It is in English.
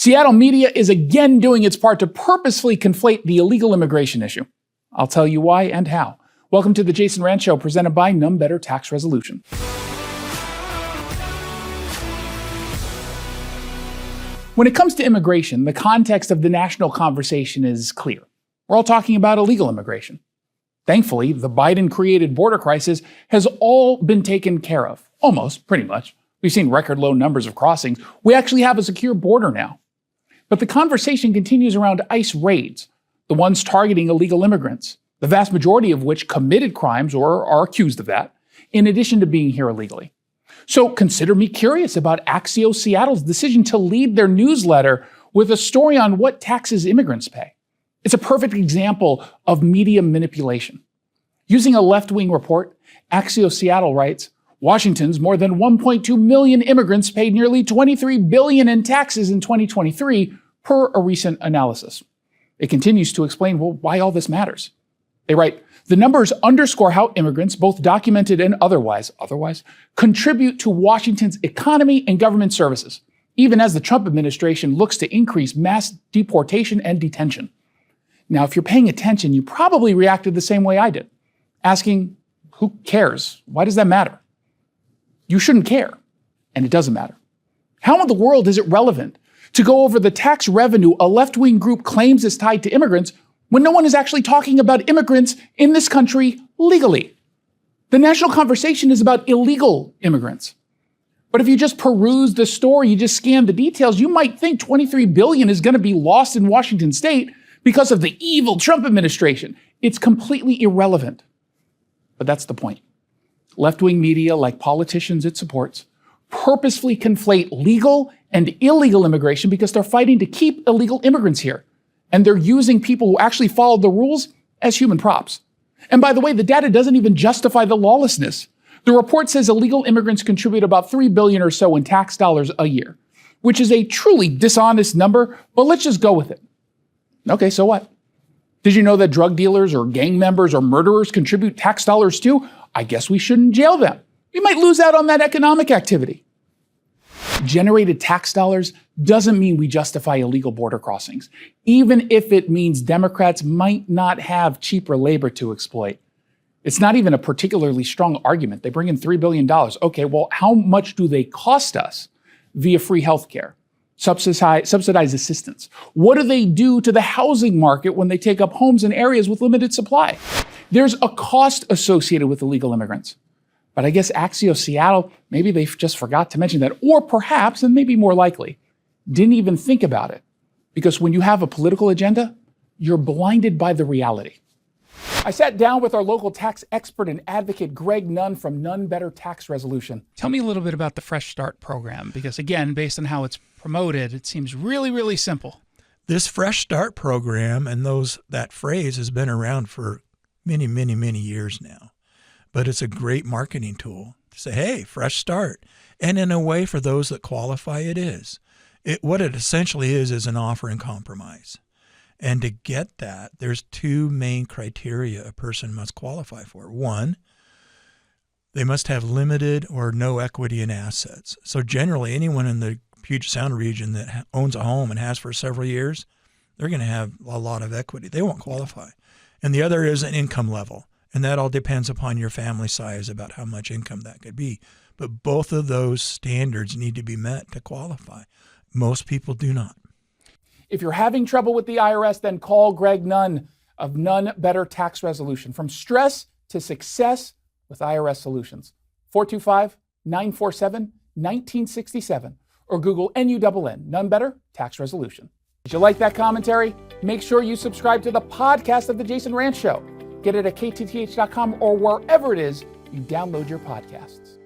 Seattle media is again doing its part to purposefully conflate the illegal immigration issue. I'll tell you why and how. Welcome to the Jason Rantz Show, presented by None Better Tax Resolution. When it comes to immigration, the context of the national conversation is clear. We're all talking about illegal immigration. Thankfully, the Biden-created border crisis has all been taken care of. Almost, pretty much. We've seen record low numbers of crossings. We actually have a secure border now. But the conversation continues around ICE raids, the ones targeting illegal immigrants, the vast majority of which committed crimes or are accused of that, in addition to being here illegally. So consider me curious about Axios Seattle's decision to lead their newsletter with a story on what taxes immigrants pay. It's a perfect example of media manipulation. Using a left-wing report, Axios Seattle writes, Washington's more than 1.2 million immigrants paid nearly $23 billion in taxes in 2023, per a recent analysis. It continues to explain, why all this matters. They write, the numbers underscore how immigrants, both documented and otherwise, contribute to Washington's economy and government services, even as the Trump administration looks to increase mass deportation and detention. Now, if you're paying attention, you probably reacted the same way I did, asking, who cares? Why does that matter? You shouldn't care, and it doesn't matter. How in the world is it relevant to go over the tax revenue a left-wing group claims is tied to immigrants when no one is actually talking about immigrants in this country legally? The national conversation is about illegal immigrants. But if you just peruse the story, you just scan the details, you might think $23 billion is going to be lost in Washington state because of the evil Trump administration. It's completely irrelevant. But that's the point. Left-wing media, like politicians it supports, purposefully conflate legal and illegal immigration because they're fighting to keep illegal immigrants here. And they're using people who actually follow the rules as human props. And by the way, the data doesn't even justify the lawlessness. The report says illegal immigrants contribute about $3 billion or so in tax dollars a year, which is a truly dishonest number, but let's just go with it. Okay, so what? Did you know that drug dealers or gang members or murderers contribute tax dollars too? I guess we shouldn't jail them. We might lose out on that economic activity. Generated tax dollars doesn't mean we justify illegal border crossings, even if it means Democrats might not have cheaper labor to exploit. It's not even a particularly strong argument. They bring in $3 billion. Okay, well, how much do they cost us via free healthcare, subsidized assistance? What do they do to the housing market when they take up homes in areas with limited supply? There's a cost associated with illegal immigrants. But I guess Axios Seattle, maybe they just forgot to mention that, or perhaps, and maybe more likely, didn't even think about it. Because when you have a political agenda, you're blinded by the reality. I sat down with our local tax expert and advocate, Greg Nunn from None Better Tax Resolution. Tell me a little bit about the Fresh Start program, because again, based on how it's promoted, it seems really, really simple. This Fresh Start program and that phrase has been around for many, many, many years now. But it's a great marketing tool to say, hey, fresh start. And in a way, for those that qualify, it is. What it essentially is an offer in compromise. And to get that, there's two main criteria a person must qualify for. One, they must have limited or no equity in assets. So generally, anyone in the Puget Sound region that owns a home and has for several years, they're going to have a lot of equity. They won't qualify. And the other is an income level. And that all depends upon your family size about how much income that could be. But both of those standards need to be met to qualify. Most people do not. If you're having trouble with the IRS, then call Greg Nunn of None Better Tax Resolution. From stress to success with IRS Solutions. 425-947-1967. Or Google NUNN, None Better Tax Resolution. Did you like that commentary? Make sure you subscribe to the podcast of The Jason Rantz Show. Get it at KTTH.com or wherever it is you download your podcasts.